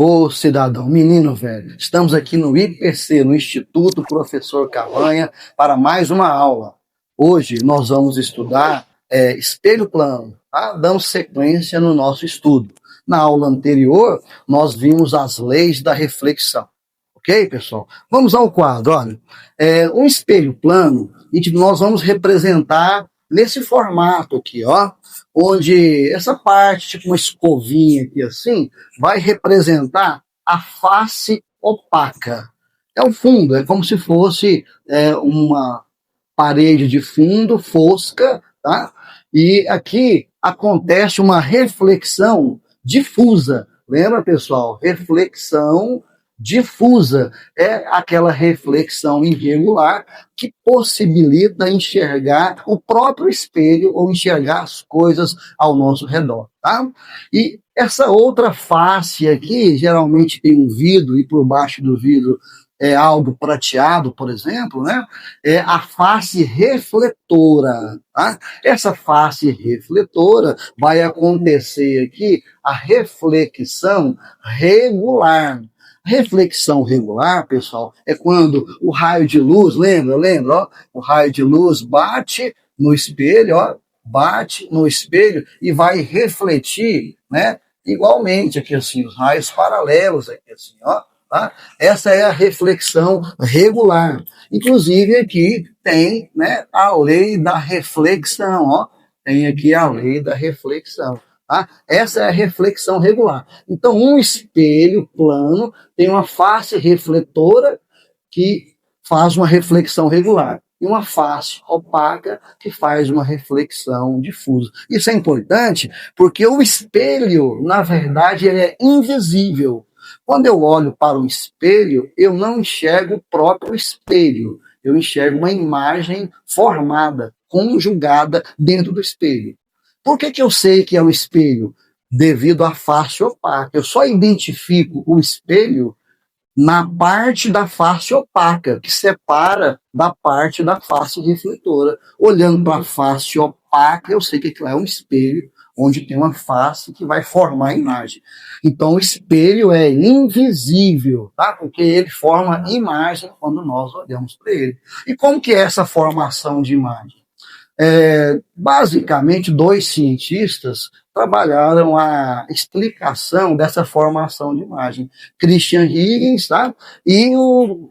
Ô cidadão, menino velho, estamos aqui no IPC, no Instituto Professor Cavanha, para mais uma aula. Hoje nós vamos estudar espelho plano, tá? Damos sequência no nosso estudo. Na aula anterior, nós vimos as leis da reflexão. Ok, pessoal? Vamos ao quadro, olha. Um espelho plano, nós vamos representar nesse formato aqui, ó, onde essa parte, tipo uma escovinha aqui assim, vai representar a face opaca. É o fundo, é como se fosse uma parede de fundo fosca, tá? E aqui acontece uma reflexão difusa. Lembra, pessoal? Reflexão difusa é aquela reflexão irregular que possibilita enxergar o próprio espelho ou enxergar as coisas ao nosso redor, tá? E essa outra face aqui, geralmente tem um vidro e por baixo do vidro é algo prateado, por exemplo, né? É a face refletora, tá? Essa face refletora vai acontecer aqui a reflexão regular. Reflexão regular, pessoal, é quando o raio de luz, lembra, ó, o raio de luz bate no espelho, ó, bate no espelho e vai refletir, né, igualmente aqui assim, os raios paralelos aqui assim, ó, tá? Essa é a reflexão regular. Inclusive aqui tem, né, a lei da reflexão, ó, tem aqui a lei da reflexão. Tá? Essa é a reflexão regular. Então, um espelho plano tem uma face refletora que faz uma reflexão regular e uma face opaca que faz uma reflexão difusa. Isso é importante porque o espelho, na verdade, ele é invisível. Quando eu olho para o espelho, eu não enxergo o próprio espelho. Eu enxergo uma imagem formada, conjugada dentro do espelho. Por que eu sei que é o espelho? Devido à face opaca. Eu só identifico o espelho na parte da face opaca, que separa da parte da face refletora. Olhando para a face opaca, eu sei que aquilo é um espelho, onde tem uma face que vai formar a imagem. Então, o espelho é invisível, tá? Porque ele forma imagem quando nós olhamos para ele. E como que é essa formação de imagem? Basicamente, dois cientistas trabalharam a explicação dessa formação de imagem. Christian Huygens, tá? E o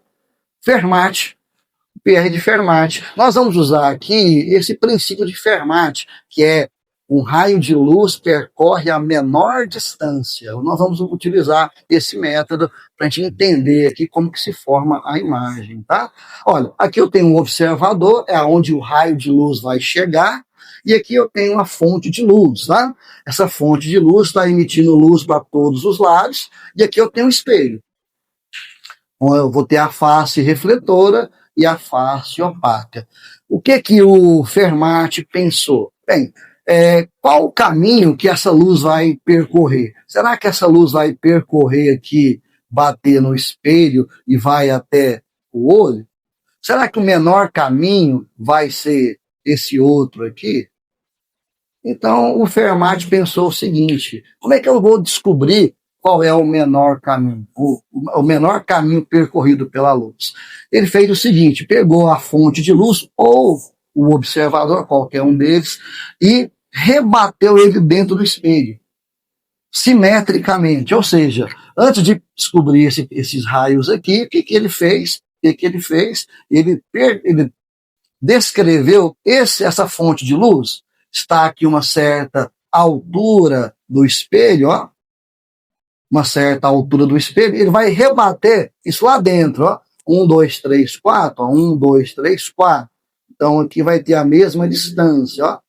Fermat, Pierre de Fermat. Nós vamos usar aqui esse princípio de Fermat, que é um raio de luz percorre a menor distância. Nós vamos utilizar esse método para a gente entender aqui como que se forma a imagem, tá? Olha, aqui eu tenho um observador, é onde o raio de luz vai chegar, e aqui eu tenho uma fonte de luz, tá? Essa fonte de luz está emitindo luz para todos os lados, e aqui eu tenho um espelho. Então, eu vou ter a face refletora e a face opaca. O que o Fermat pensou? Bem, qual o caminho que essa luz vai percorrer? Será que essa luz vai percorrer aqui, bater no espelho e vai até o olho? Será que o menor caminho vai ser esse outro aqui? Então, o Fermat pensou o seguinte: como é que eu vou descobrir qual é o menor caminho, o menor caminho percorrido pela luz? Ele fez o seguinte: pegou a fonte de luz, ou o observador, qualquer um deles, e rebateu ele dentro do espelho, simetricamente. Ou seja, antes de descobrir esses raios aqui, o que ele fez? Ele descreveu essa fonte de luz, está aqui uma certa altura do espelho, ó, uma certa altura do espelho, ele vai rebater isso lá dentro, ó, 1, 2, 3, 4, ó, 1, 2, 3, 4. Então aqui vai ter a mesma distância, ó.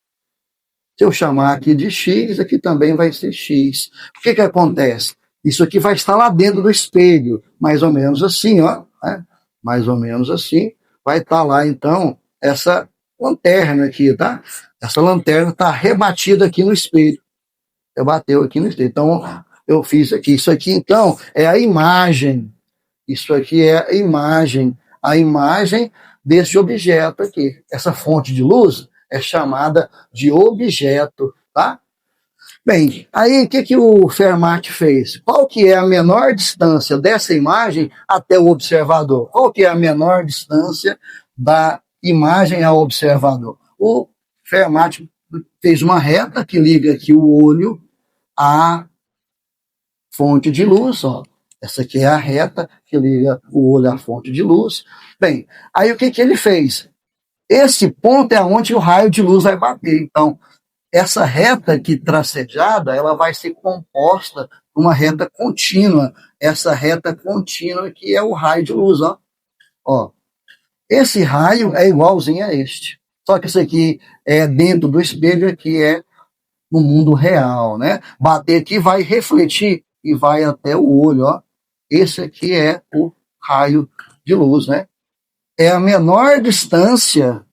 Se eu chamar aqui de X, aqui também vai ser X. O que acontece? Isso aqui vai estar lá dentro do espelho, mais ou menos assim, ó, né? Mais ou menos assim. Vai estar lá, então, essa lanterna aqui, tá? Essa lanterna está rebatida aqui no espelho. Rebateu aqui no espelho. Então, eu fiz aqui. Isso aqui, então, é a imagem. Isso aqui é a imagem desse objeto aqui. Essa fonte de luz é chamada de objeto, tá? Bem, aí o que o Fermat fez? Qual que é a menor distância dessa imagem até o observador? Qual que é a menor distância da imagem ao observador? O Fermat fez uma reta que liga aqui o olho à fonte de luz, ó. Essa aqui é a reta que liga o olho à fonte de luz. Bem, aí o que ele fez? Esse ponto é onde o raio de luz vai bater. Então, essa reta aqui tracejada, ela vai ser composta por uma reta contínua. Essa reta contínua que é o raio de luz, ó. Ó, esse raio é igualzinho a este. Só que isso aqui é dentro do espelho, aqui é no mundo real, né? Bater aqui vai refletir e vai até o olho, ó. Esse aqui é o raio de luz, né? É a menor distância,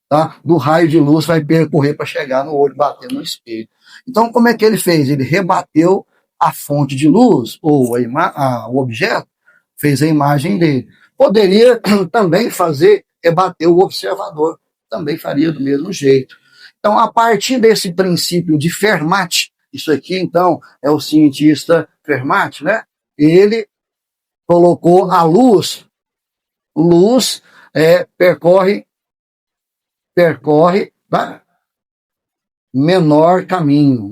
tá, do raio de luz vai percorrer para chegar no olho, bater no espelho. Então, como é que ele fez? Ele rebateu a fonte de luz, ou o objeto, fez a imagem dele. Poderia também fazer rebater o observador, também faria do mesmo jeito. Então, a partir desse princípio de Fermat, isso aqui, então, é o cientista Fermat, né? Ele colocou a luz percorre, tá? menor caminho.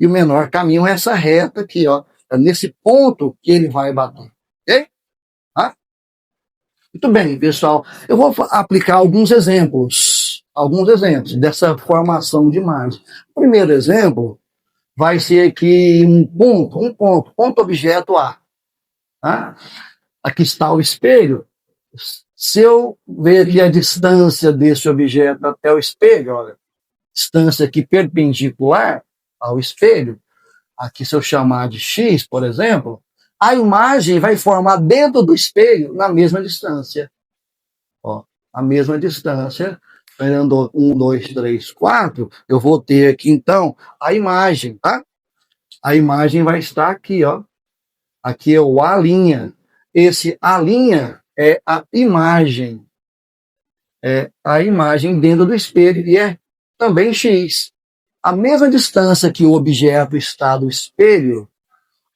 E o menor caminho é essa reta aqui, ó. É nesse ponto que ele vai bater. Ok? Ah? Muito bem, pessoal. Eu vou aplicar alguns exemplos dessa formação de imagem. O primeiro exemplo vai ser aqui um ponto objeto A. Tá? Aqui está o espelho. Se eu ver aqui a distância desse objeto até o espelho, olha, distância aqui perpendicular ao espelho, aqui se eu chamar de x, por exemplo, a imagem vai formar dentro do espelho na mesma distância. Ó, a mesma distância, andando 1, 2, 3, 4, eu vou ter aqui então a imagem, tá? A imagem vai estar aqui, ó. Aqui é o A'. Esse A' é a imagem. É a imagem dentro do espelho e é também x. A mesma distância que o objeto está do espelho,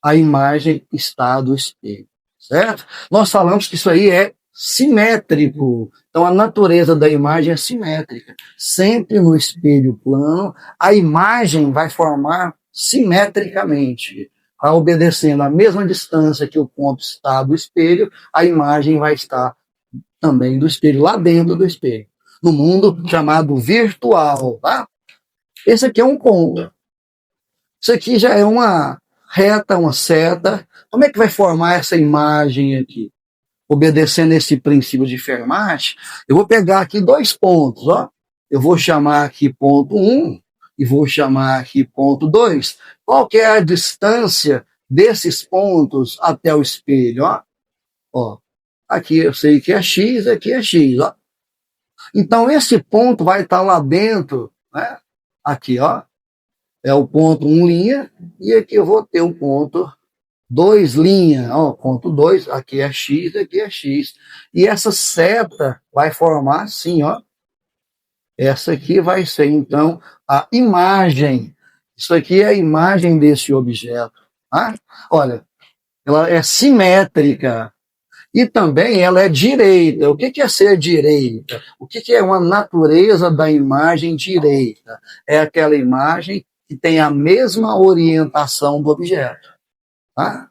a imagem está do espelho, certo? Nós falamos que isso aí é simétrico. Então, a natureza da imagem é simétrica. Sempre no espelho plano, a imagem vai formar simetricamente. Obedecendo a mesma distância que o ponto está do espelho, a imagem vai estar também do espelho, lá dentro do espelho. No mundo chamado virtual, tá? Esse aqui é um ponto. Isso aqui já é uma reta, uma seta. Como é que vai formar essa imagem aqui? Obedecendo esse princípio de Fermat, eu vou pegar aqui dois pontos, ó. Eu vou chamar aqui ponto 1 e vou chamar aqui ponto 2. Qual que é a distância desses pontos até o espelho, ó? Ó, aqui eu sei que é x, aqui é x, ó. Então esse ponto vai estar lá dentro, né? Aqui, ó. É o ponto 1', e aqui eu vou ter um ponto 2', ó, ponto 2, aqui é x, aqui é x. E essa seta vai formar assim, ó. Essa aqui vai ser, então, a imagem. Isso aqui é a imagem desse objeto. Tá? Olha, ela é simétrica. E também ela é direita. O que é ser direita? O que é uma natureza da imagem direita? É aquela imagem que tem a mesma orientação do objeto. Tá?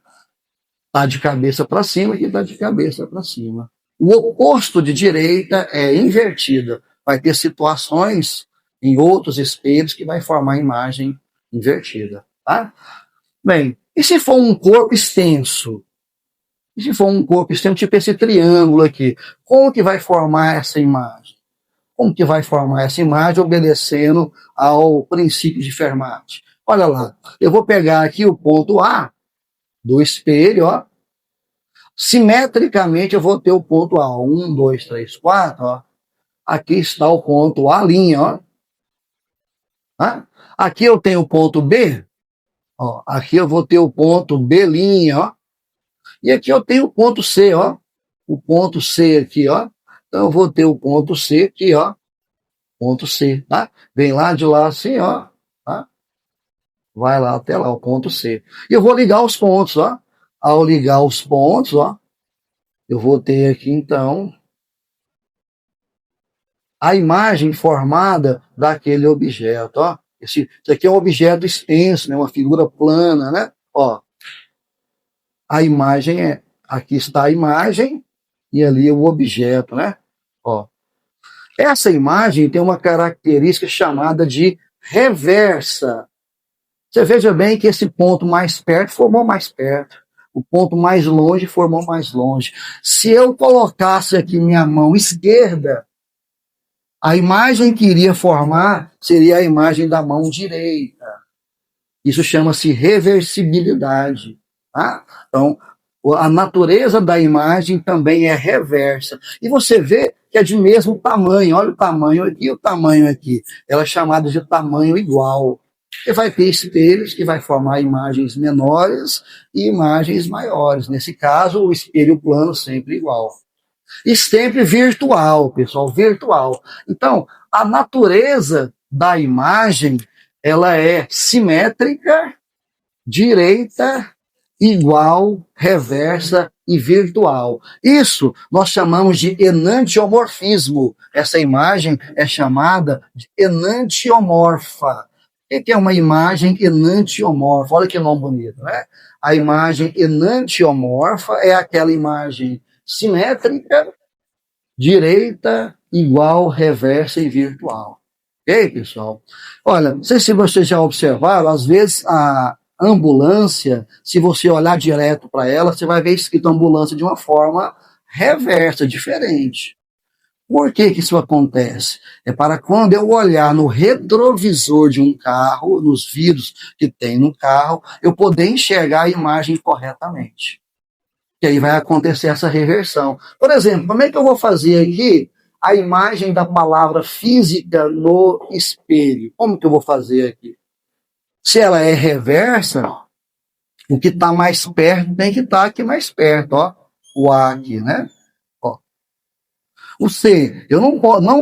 Tá de cabeça para cima e está de cabeça para cima. O oposto de direita é invertida. Vai ter situações em outros espelhos que vai formar a imagem invertida. Tá? Bem, e se for um corpo extenso? E se for um corpo extenso, tipo esse triângulo aqui, como que vai formar essa imagem? Como que vai formar essa imagem obedecendo ao princípio de Fermat? Olha lá, eu vou pegar aqui o ponto A do espelho, ó. Simetricamente eu vou ter o ponto A, 1, 2, 3, 4, ó. Aqui está o ponto A', ó. Tá? Aqui eu tenho o ponto B, ó. Aqui eu vou ter o ponto B', ó. E aqui eu tenho o ponto C, ó. O ponto C aqui, ó. Então eu vou ter o ponto C aqui, ó. ponto C, tá? Vem lá de lá assim, ó, tá? Vai lá até lá, o ponto C. E eu vou ligar os pontos, ó. Ao ligar os pontos, ó, eu vou ter aqui, então, a imagem formada daquele objeto, ó. Isso aqui é um objeto extenso, né? Uma figura plana, né? Ó, a imagem é... Aqui está a imagem e ali é o objeto, né? Ó. Essa imagem tem uma característica chamada de reversa. Você veja bem que esse ponto mais perto formou mais perto. O ponto mais longe formou mais longe. Se eu colocasse aqui minha mão esquerda, a imagem que iria formar seria a imagem da mão direita. Isso chama-se reversibilidade. Tá? Então, a natureza da imagem também é reversa. E você vê que é de mesmo tamanho. Olha o tamanho aqui e o tamanho aqui. Ela é chamada de tamanho igual. Você vai ter espelhos que vai formar imagens menores e imagens maiores. Nesse caso, o espelho plano sempre igual. E sempre virtual, pessoal, virtual. Então, a natureza da imagem, ela é simétrica, direita, igual, reversa e virtual. Isso nós chamamos de enantiomorfismo. Essa imagem é chamada de enantiomorfa. O que é uma imagem enantiomorfa? Olha que nome bonito, né? A imagem enantiomorfa é aquela imagem simétrica, direita, igual, reversa e virtual. Ok, pessoal? Olha, não sei se vocês já observaram, às vezes a ambulância, se você olhar direto para ela, você vai ver escrito ambulância de uma forma reversa, diferente. Por que isso acontece? É para quando eu olhar no retrovisor de um carro, nos vidros que tem no carro, eu poder enxergar a imagem corretamente. E aí vai acontecer essa reversão. Por exemplo, como é que eu vou fazer aqui a imagem da palavra física no espelho? Como que eu vou fazer aqui? Se ela é reversa, o que está mais perto tem que estar aqui mais perto, ó. O A aqui, né? Ó. O C, eu não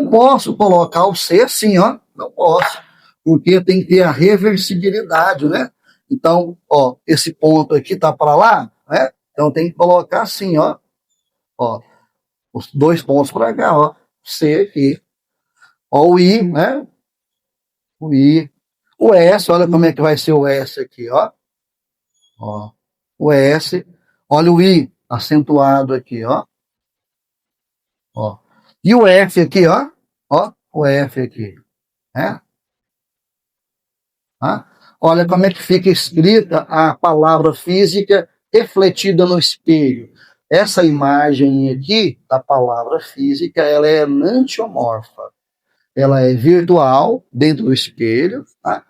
posso colocar o C assim, ó. Não posso. Porque tem que ter a reversibilidade, né? Então, ó, esse ponto aqui tá para lá, né? Então tem que colocar assim, ó. Ó, os dois pontos para cá, ó. C aqui. Ó, o I, né? O I. O S, olha como é que vai ser o S aqui, ó. Ó. O S. Olha o I acentuado aqui, ó. Ó. E o F aqui, ó. Ó, o F aqui. Né? Tá? Olha como é que fica escrita a palavra física refletida no espelho. Essa imagem aqui da palavra física, ela é enantiomorfa. Ela é virtual dentro do espelho, tá?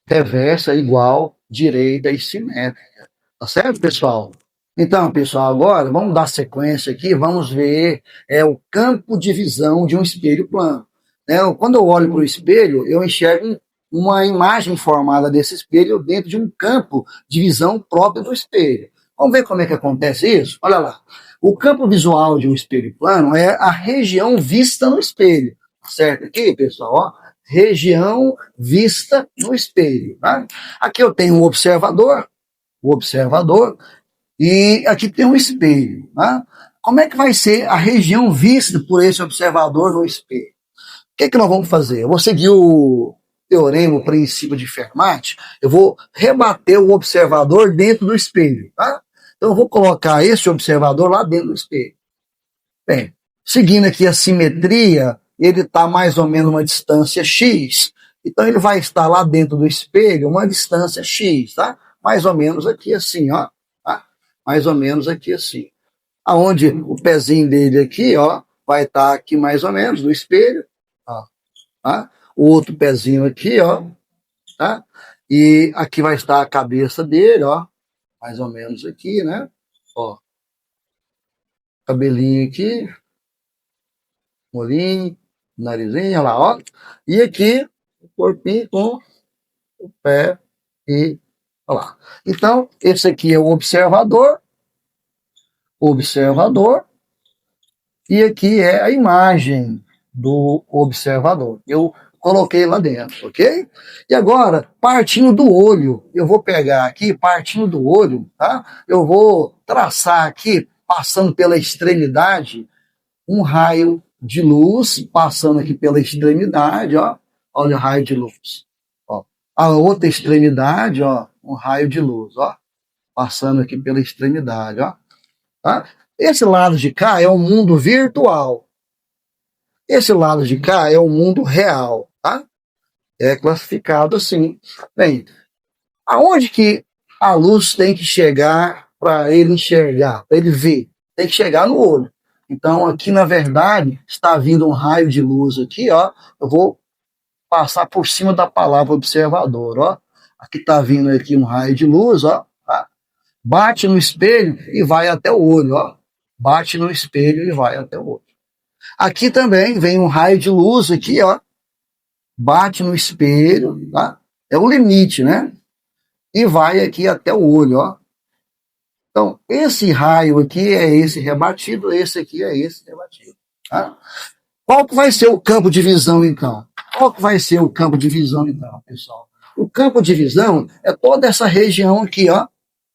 Reversa, igual, direita e simétrica. Tá certo, pessoal? Então, pessoal, agora vamos dar sequência aqui, vamos ver o campo de visão de um espelho plano. Quando eu olho para o espelho, eu enxergo uma imagem formada desse espelho dentro de um campo de visão próprio do espelho. Vamos ver como é que acontece isso? Olha lá. O campo visual de um espelho plano é a região vista no espelho. Certo aqui, pessoal? Ó, região vista no espelho. Tá? Aqui eu tenho um observador, e aqui tem um espelho. Tá? Como é que vai ser a região vista por esse observador no espelho? O que nós vamos fazer? Eu vou seguir o teorema, o princípio de Fermat, eu vou rebater o observador dentro do espelho. Tá? Então eu vou colocar esse observador lá dentro do espelho. Bem, seguindo aqui a simetria, ele está mais ou menos uma distância x, então ele vai estar lá dentro do espelho uma distância x, tá? Mais ou menos aqui assim, ó, tá? Mais ou menos aqui assim. Aonde o pezinho dele aqui, ó, vai estar aqui mais ou menos no espelho, ó, tá? O outro pezinho aqui, ó, tá? E aqui vai estar a cabeça dele, ó, mais ou menos aqui, né? Ó, cabelinho aqui, olhinho, narizinho, olha lá, ó. E aqui, o corpinho com o pé e olha lá. Então, esse aqui é o observador, e aqui é a imagem. do observador. Eu coloquei lá dentro, ok? E agora, partindo do olho, eu vou pegar aqui, partindo do olho, tá? Eu vou traçar aqui, passando pela extremidade, um raio de luz, passando aqui pela extremidade, ó. Olha o raio de luz. Ó. A outra extremidade, ó, um raio de luz, ó. Passando aqui pela extremidade, ó. Tá? Esse lado de cá é o mundo virtual. Esse lado de cá é o mundo real, tá? É classificado assim. Bem, aonde que a luz tem que chegar para ele enxergar, para ele ver? Tem que chegar no olho. Então, aqui, na verdade, está vindo um raio de luz aqui, ó. Eu vou passar por cima da palavra observador, ó. Aqui está vindo aqui um raio de luz, ó. Tá? Bate no espelho e vai até o olho, ó. Bate no espelho e vai até o olho. Aqui também vem um raio de luz aqui, ó. Bate no espelho, tá? É o limite, né? E vai aqui até o olho, ó. Então, esse raio aqui é esse rebatido, esse aqui é esse rebatido. Tá? Qual que vai ser o campo de visão, então? Qual que vai ser o campo de visão, então, pessoal? O campo de visão é toda essa região aqui, ó.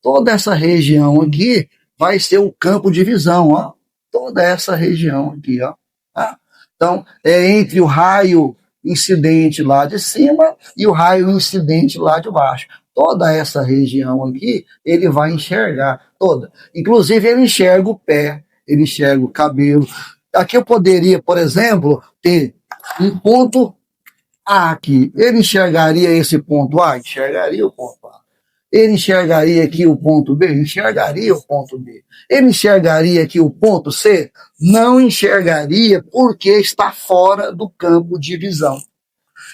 Toda essa região aqui vai ser o campo de visão, ó. Toda essa região aqui, ó. Tá? Então, é entre o raio incidente lá de cima e o raio incidente lá de baixo. Toda essa região aqui, ele vai enxergar toda. Inclusive, ele enxerga o pé, ele enxerga o cabelo. Aqui eu poderia, por exemplo, ter um ponto A aqui. Ele enxergaria esse ponto A? Enxergaria o ponto A. Ele enxergaria aqui o ponto B? Enxergaria o ponto B. Ele enxergaria aqui o ponto C? Não enxergaria porque está fora do campo de visão.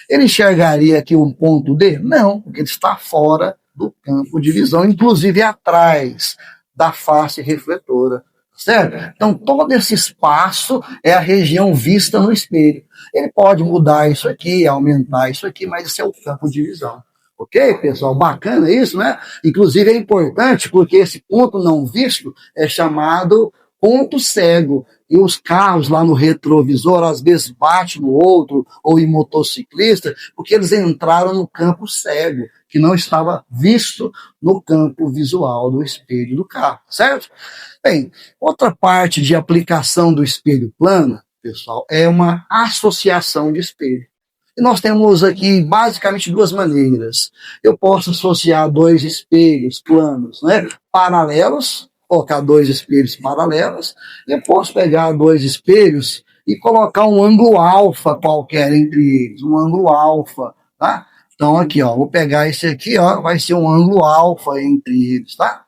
Ele enxergaria aqui um ponto D? Não, porque ele está fora do campo de visão, inclusive atrás da face refletora. Certo? Então, todo esse espaço é a região vista no espelho. Ele pode mudar isso aqui, aumentar isso aqui, mas esse é o campo de visão. Ok, pessoal? Bacana isso, né? Inclusive é importante porque esse ponto não visto é chamado ponto cego. E os carros lá no retrovisor às vezes batem no outro ou em motociclista porque eles entraram no campo cego, que não estava visto no campo visual do espelho do carro, certo? Bem, outra parte de aplicação do espelho plano, pessoal, é uma associação de espelho. E nós temos aqui basicamente duas maneiras. Eu posso associar dois espelhos planos, né, paralelos, colocar dois espelhos paralelos, e eu posso pegar dois espelhos e colocar um ângulo alfa qualquer entre eles, um ângulo alfa, tá? Então aqui, ó, vou pegar esse aqui, ó, vai ser um ângulo alfa entre eles, tá?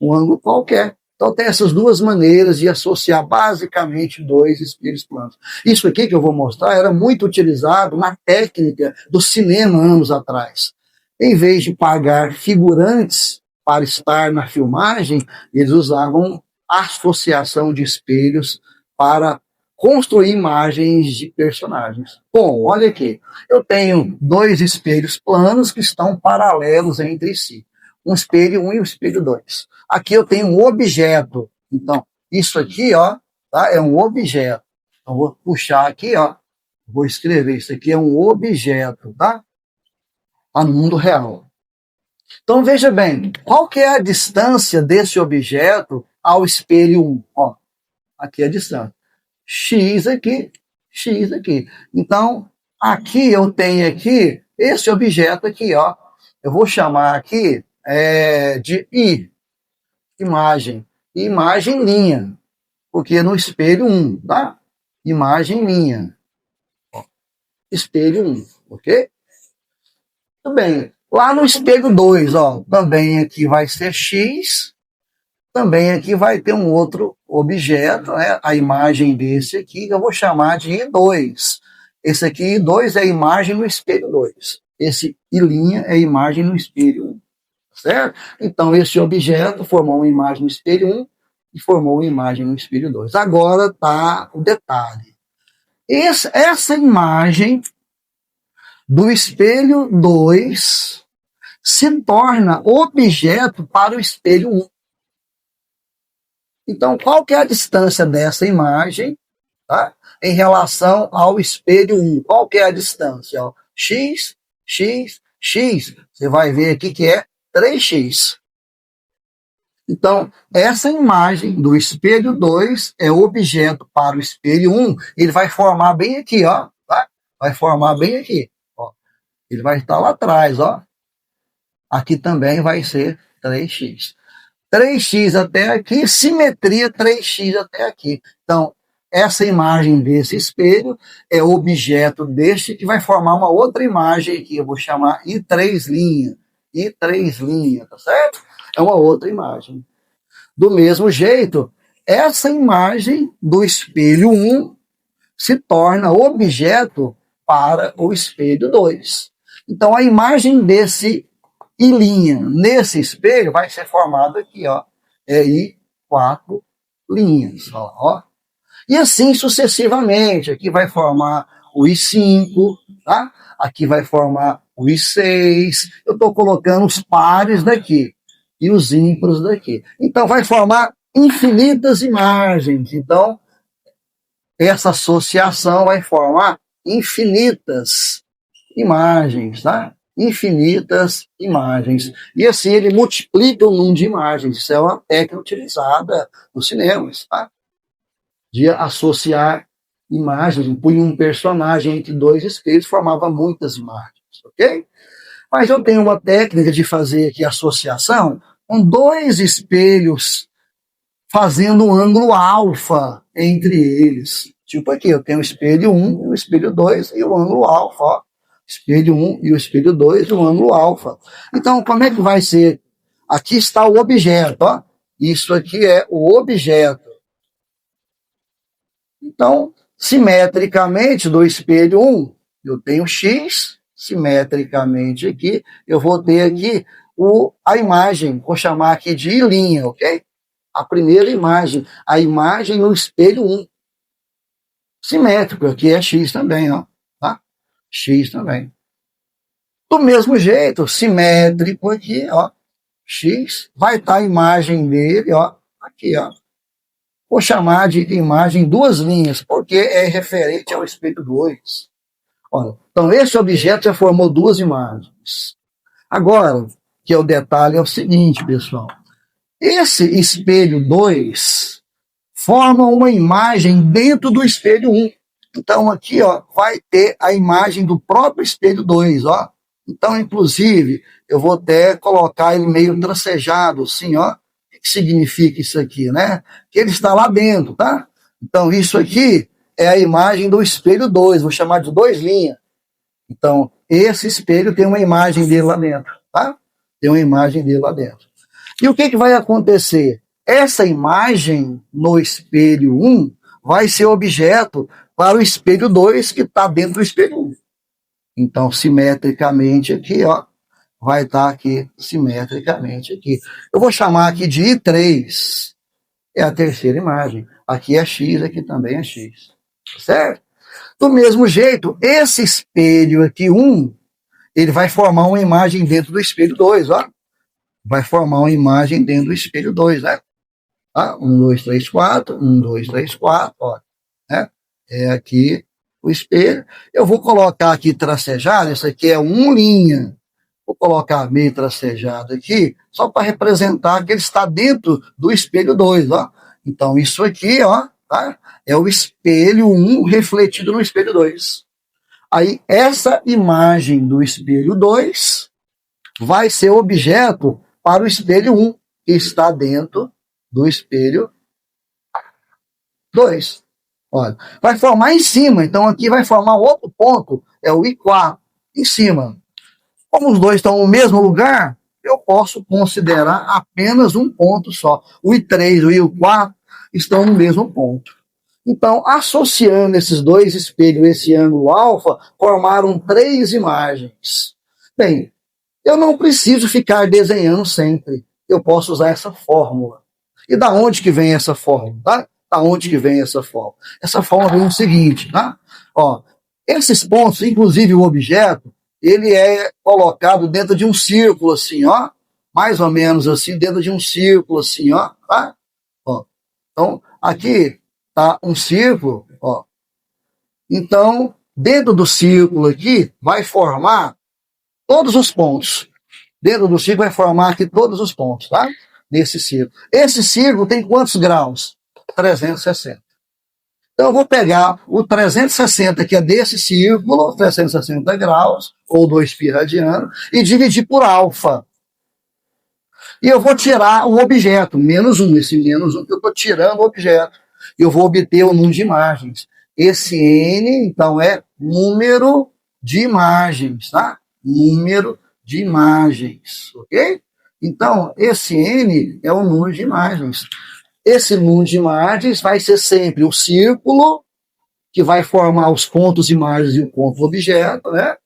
Um ângulo qualquer. Então tem essas duas maneiras de associar basicamente dois espelhos planos. Isso aqui que eu vou mostrar era muito utilizado na técnica do cinema anos atrás. Em vez de pagar figurantes para estar na filmagem, eles usavam associação de espelhos para construir imagens de personagens. Bom, olha aqui, eu tenho dois espelhos planos que estão paralelos entre si. Um espelho 1 e um espelho 2. Aqui eu tenho um objeto. Então, isso aqui, ó, tá? É um objeto. Então, vou puxar aqui, ó. Vou escrever. Isso aqui é um objeto, tá? Tá no mundo real. Então, veja bem. Qual que é a distância desse objeto ao espelho 1? Ó, aqui é a distância. X aqui, X aqui. Então, aqui eu tenho aqui esse objeto aqui, ó. Eu vou chamar aqui de I, imagem linha, porque no espelho 1, tá? Imagem linha, espelho 1, ok? Tudo bem. Lá no espelho 2, ó, também aqui vai ser X, também aqui vai ter um outro objeto, né? A imagem desse aqui, que eu vou chamar de I2. Esse aqui, I2, é a imagem no espelho 2. Esse I' é a imagem no espelho 1. Certo? Então, esse objeto formou uma imagem no espelho 1 e formou uma imagem no espelho 2. Agora está o detalhe. Essa imagem do espelho 2 se torna objeto para o espelho 1. Então, qual que é a distância dessa imagem tá? Em relação ao espelho 1. Qual que é a distância? Ó? X, X, X. Você vai ver aqui que é 3x. Então, essa imagem do espelho 2 é objeto para o espelho 1. Ele vai formar bem aqui, ó. Tá? Vai formar bem aqui. Ó. Ele vai estar lá atrás, ó. Aqui também vai ser 3x. 3x até aqui, simetria 3x até aqui. Então, essa imagem desse espelho é objeto deste que vai formar uma outra imagem aqui. Eu vou chamar I3'. I3', tá certo? É uma outra imagem. Do mesmo jeito, essa imagem do espelho 1 se torna objeto para o espelho 2. Então, a imagem desse I' nesse espelho vai ser formada aqui, ó. É I4'. Ó. E assim sucessivamente. Aqui vai formar o I5, tá? Aqui vai formar o I6. Eu estou colocando os pares daqui e os ímpares daqui. Então, vai formar infinitas imagens. Então, essa associação vai formar infinitas imagens, tá? Infinitas imagens. E assim ele multiplica o número de imagens. Isso é uma técnica utilizada nos cinemas, tá? De associar imagens. Punha um personagem entre dois espelhos, formava muitas imagens, ok? Mas eu tenho uma técnica de fazer aqui associação com dois espelhos fazendo um ângulo alfa entre eles. Tipo aqui, eu tenho o espelho 1 e o espelho 2 e o ângulo alfa, ó. Espelho 1 e o espelho 2 e o ângulo alfa. Então, como é que vai ser? Aqui está o objeto, ó. Isso aqui é o objeto. Então, simetricamente do espelho 1, eu tenho X, simetricamente aqui, eu vou ter aqui a imagem, vou chamar aqui de I', ok? A primeira imagem, a imagem no espelho 1. Simétrico, aqui é X também, ó. Tá? X também. Do mesmo jeito, simétrico aqui, ó. X, vai estar a imagem dele, ó. Aqui, ó. Vou chamar de imagem duas linhas, porque é referente ao espelho 2. Olha, então, esse objeto já formou duas imagens. Agora, que é o detalhe, é o seguinte, pessoal. Esse espelho 2 forma uma imagem dentro do espelho 1. Então, aqui, ó, vai ter a imagem do próprio espelho 2, ó. Então, inclusive, eu vou até colocar ele meio tracejado, assim, ó. O que significa isso aqui, né? Que ele está lá dentro, tá? Então, isso aqui é a imagem do espelho 2, vou chamar de 2'. Então, esse espelho tem uma imagem dele lá dentro, tá? Tem uma imagem dele lá dentro. E o que vai acontecer? Essa imagem no espelho 1 vai ser objeto para o espelho 2 que está dentro do espelho 1. Então, simetricamente aqui, ó, vai estar aqui, simetricamente aqui. Eu vou chamar aqui de I3. É a terceira imagem. Aqui é X, aqui também é X. Certo? Do mesmo jeito, esse espelho aqui, 1, ele vai formar uma imagem dentro do espelho 2, ó. Vai formar uma imagem dentro do espelho 2, né? Tá? 1, 2, 3, 4. 1, 2, 3, 4. Ó, né? É aqui o espelho. Eu vou colocar aqui tracejado. Isso aqui é 1'. Vou colocar meio tracejado aqui, só para representar que ele está dentro do espelho 2, ó. Então, isso aqui, ó, tá? É o espelho 1 refletido no espelho 2. Aí, essa imagem do espelho 2 vai ser objeto para o espelho 1, que está dentro do espelho 2. Olha, vai formar em cima, então aqui vai formar outro ponto, é o I4, em cima. Como os dois estão no mesmo lugar, eu posso considerar apenas um ponto só. O I3 e o I4 estão no mesmo ponto. Então, associando esses dois espelhos, esse ângulo alfa, formaram 3 imagens. Bem, eu não preciso ficar desenhando sempre. Eu posso usar essa fórmula. E da onde que vem essa fórmula, tá? Da onde que vem essa fórmula? Essa fórmula vem o seguinte, tá? Ó, esses pontos, inclusive o objeto, ele é colocado dentro de um círculo, assim, ó. Mais ou menos assim, dentro de um círculo, assim, ó. Tá? Ó. Então, aqui tá um círculo, ó. Então, dentro do círculo aqui, vai formar todos os pontos. Dentro do círculo vai formar aqui todos os pontos, tá? Nesse círculo. Esse círculo tem quantos graus? 360. Então, eu vou pegar o 360, que é desse círculo, 360 graus, ou 2π radiano, e dividir por alfa. E eu vou tirar o objeto, -1, esse -1 que eu estou tirando o objeto. Eu vou obter o número de imagens. Esse N, então, é número de imagens, tá? Número de imagens, ok? Então, esse N é o número de imagens. Esse número de imagens vai ser sempre o círculo, que vai formar os pontos imagens e o ponto objeto, né?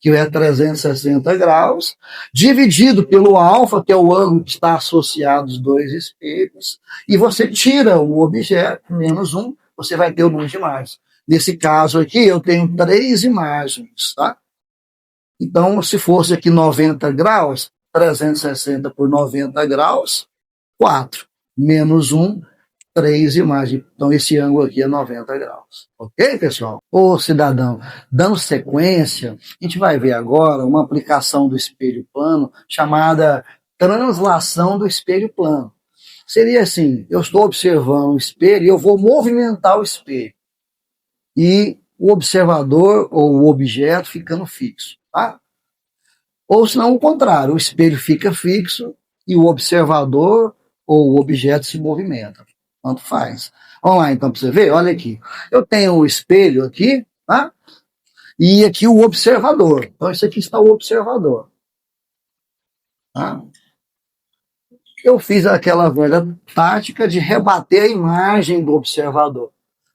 Que é 360 graus, dividido pelo alfa, que é o ângulo que está associado aos dois espelhos, e você tira o objeto, -1, você vai ter o número de imagens. Nesse caso aqui, eu tenho 3 imagens, tá? Então, se fosse aqui 90 graus, 360 por 90 graus, 4. -1, 3 imagens. Então, esse ângulo aqui é 90 graus. Ok, pessoal? Ô, cidadão, dando sequência, a gente vai ver agora uma aplicação do espelho plano chamada translação do espelho plano. Seria assim, eu estou observando o espelho e eu vou movimentar o espelho. E o observador ou o objeto ficando fixo, tá? Ou senão o contrário, o espelho fica fixo e o observador ou o objeto se movimenta. Tanto faz. Vamos lá, então, para você ver. Olha aqui. Eu tenho o espelho aqui, tá? E aqui o observador. Então, isso aqui está o observador. Tá? Eu fiz aquela velha tática de rebater a imagem do observador.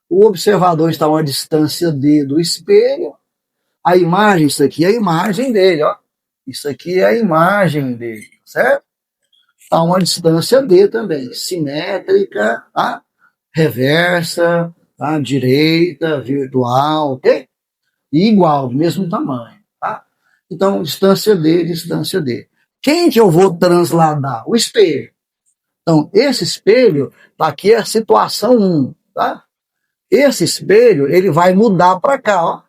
O observador está a uma distância D do espelho. A imagem, isso aqui é a imagem dele, ó. Isso aqui é a imagem dele, certo? A uma distância D também, simétrica, tá? Reversa, tá? Direita, virtual, ok? E igual, do mesmo tamanho, tá? Então, distância D, distância D. Quem que eu vou transladar? O espelho. Então, esse espelho, aqui é a situação 1, tá? Esse espelho, ele vai mudar para cá, ó.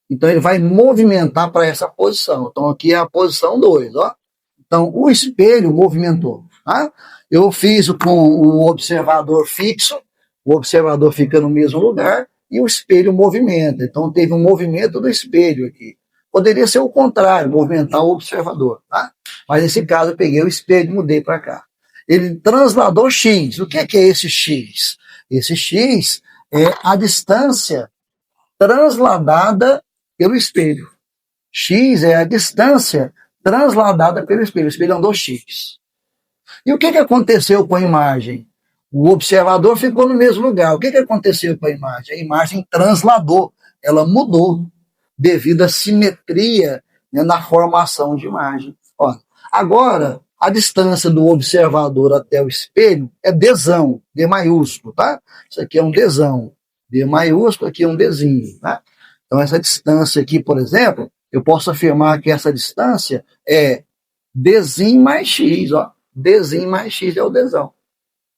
Então, ele vai movimentar para essa posição. Então, aqui é a posição 2, ó. Então, o espelho movimentou. Tá? Eu fiz com o observador fixo, o observador fica no mesmo lugar e o espelho movimenta. Então, teve um movimento do espelho aqui. Poderia ser o contrário, movimentar o observador. Tá? Mas nesse caso, eu peguei o espelho e mudei para cá. Ele transladou X. O que é esse X? Esse X é a distância transladada pelo espelho. X é a distância transladada pelo espelho. O espelho andou X. E o que aconteceu com a imagem? O observador ficou no mesmo lugar. O que aconteceu com a imagem? A imagem transladou. Ela mudou devido à simetria, né, na formação de imagem. Ó, agora, a distância do observador até o espelho é Dzão, D maiúsculo, tá? Isso aqui é um Dzão. D maiúsculo, aqui é um Dzinho, tá? Então, essa distância aqui, por exemplo, eu posso afirmar que essa distância é Dzinho mais X, ó. Dzinho mais X é o Dzão,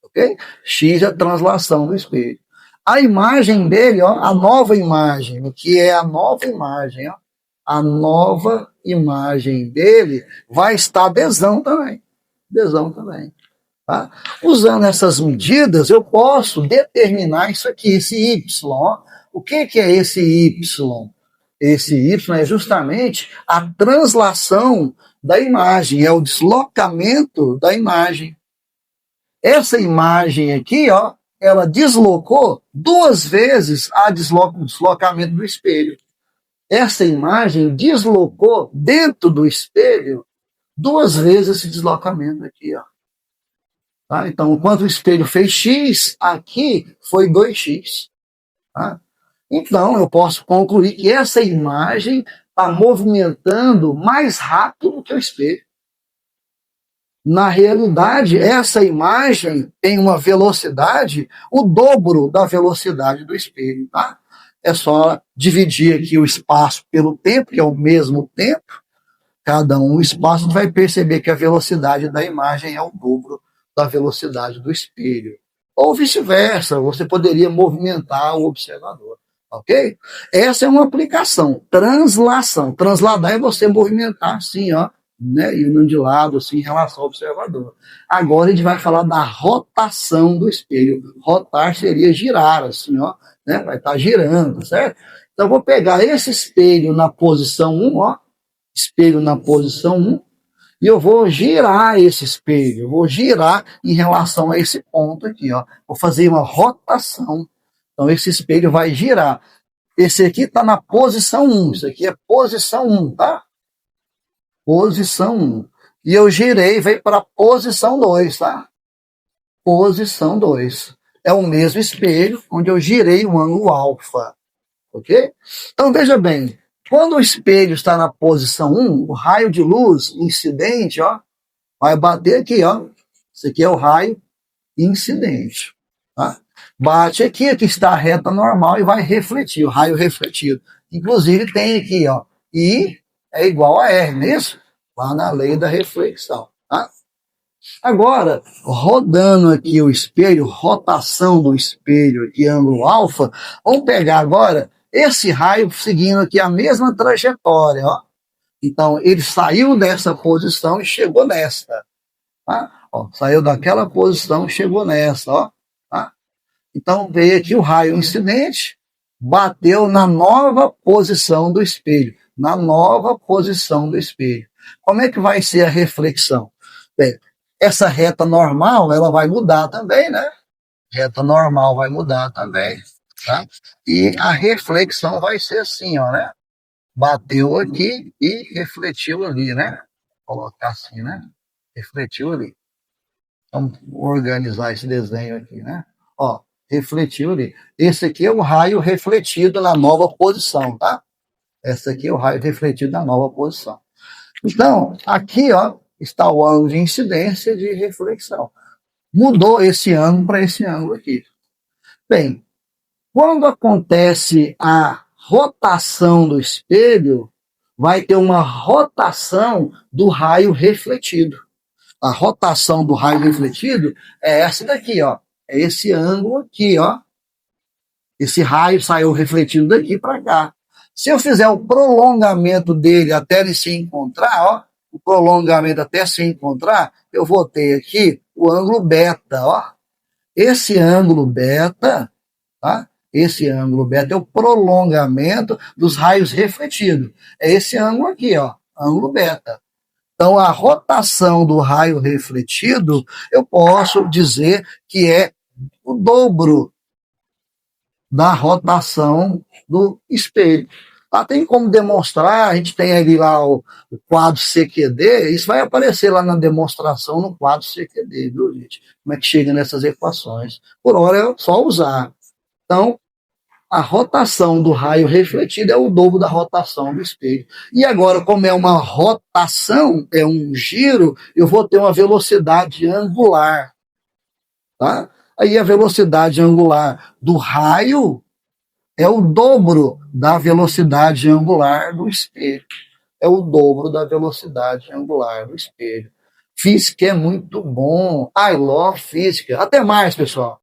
ok? X é a translação do espelho. A imagem dele, ó, a nova imagem, o que é a nova imagem, ó. A nova imagem dele vai estar Dzão também. Dzão também. Tá? Usando essas medidas, eu posso determinar isso aqui, esse Y, ó. O que é esse Y? Esse Y é justamente a translação da imagem, é o deslocamento da imagem. Essa imagem aqui, ó, ela deslocou 2 vezes o deslocamento do espelho. Essa imagem deslocou dentro do espelho 2 vezes esse deslocamento aqui, ó. Tá? Então, enquanto o espelho fez X, aqui foi 2x. Tá? Então, eu posso concluir que essa imagem está movimentando mais rápido que o espelho. Na realidade, essa imagem tem uma velocidade, o dobro da velocidade do espelho. Tá? É só dividir aqui o espaço pelo tempo, que é o mesmo tempo. Cada um o espaço vai perceber que a velocidade da imagem é o dobro da velocidade do espelho. Ou vice-versa, você poderia movimentar o observador. Ok? Essa é uma aplicação. Translação. Transladar é você movimentar assim, ó, né, indo de lado, assim, em relação ao observador. Agora a gente vai falar da rotação do espelho. Rotar seria girar, assim, ó, né, vai estar girando, certo? Então, eu vou pegar esse espelho na posição 1, ó, espelho na posição 1, e eu vou girar esse espelho, eu vou girar em relação a esse ponto aqui, ó. Vou fazer uma rotação. Então, esse espelho vai girar. Esse aqui está na posição 1, isso aqui é posição 1, tá? Posição 1. E eu girei, veio para a posição 2, tá? Posição 2. É o mesmo espelho onde eu girei o ângulo alfa, ok? Então, veja bem, quando o espelho está na posição 1, o raio de luz incidente, ó, vai bater aqui, ó. Esse aqui é o raio incidente, tá? Bate aqui, aqui está a reta normal e vai refletir, o raio refletido. Inclusive tem aqui, ó, I é igual a R, não é isso? Lá na lei da reflexão, tá? Agora, rodando aqui o espelho, rotação do espelho de ângulo alfa, vamos pegar agora esse raio seguindo aqui a mesma trajetória, ó. Então, ele saiu dessa posição e chegou nesta, tá? Ó, saiu daquela posição e chegou nessa, ó. Tá? Então, veio aqui o raio incidente, bateu na nova posição do espelho, na nova posição do espelho. Como é que vai ser a reflexão? Bem, essa reta normal, ela vai mudar também, né? Reta normal vai mudar também, tá? E a reflexão vai ser assim, ó, né? Bateu aqui e refletiu ali, né? Vou colocar assim, né? Refletiu ali. Vamos organizar esse desenho aqui, né? Ó, refletiu ali. Esse aqui é o raio refletido na nova posição, tá? Esse aqui é o raio refletido na nova posição. Então, aqui, ó, está o ângulo de incidência e de reflexão. Mudou esse ângulo para esse ângulo aqui. Bem, quando acontece a rotação do espelho, vai ter uma rotação do raio refletido. A rotação do raio refletido é essa daqui, ó. É esse ângulo aqui, ó. Esse raio saiu refletido daqui para cá. Se eu fizer o prolongamento dele até ele se encontrar, ó, o prolongamento até se encontrar, eu vou ter aqui o ângulo beta, ó. Esse ângulo beta, tá? Esse ângulo beta é o prolongamento dos raios refletidos. É esse ângulo aqui, ó, ângulo beta. Então, a rotação do raio refletido, eu posso dizer que é o dobro da rotação do espelho. Lá tem como demonstrar, a gente tem ali lá o quadro CQD, isso vai aparecer lá na demonstração no quadro CQD, viu, gente? Como é que chega nessas equações. Por hora é só usar. Então, a rotação do raio refletido é o dobro da rotação do espelho. E agora, como é uma rotação, é um giro, eu vou ter uma velocidade angular. Tá? Aí a velocidade angular do raio é o dobro da velocidade angular do espelho. É o dobro da velocidade angular do espelho. Física é muito bom. I love física. Até mais, pessoal.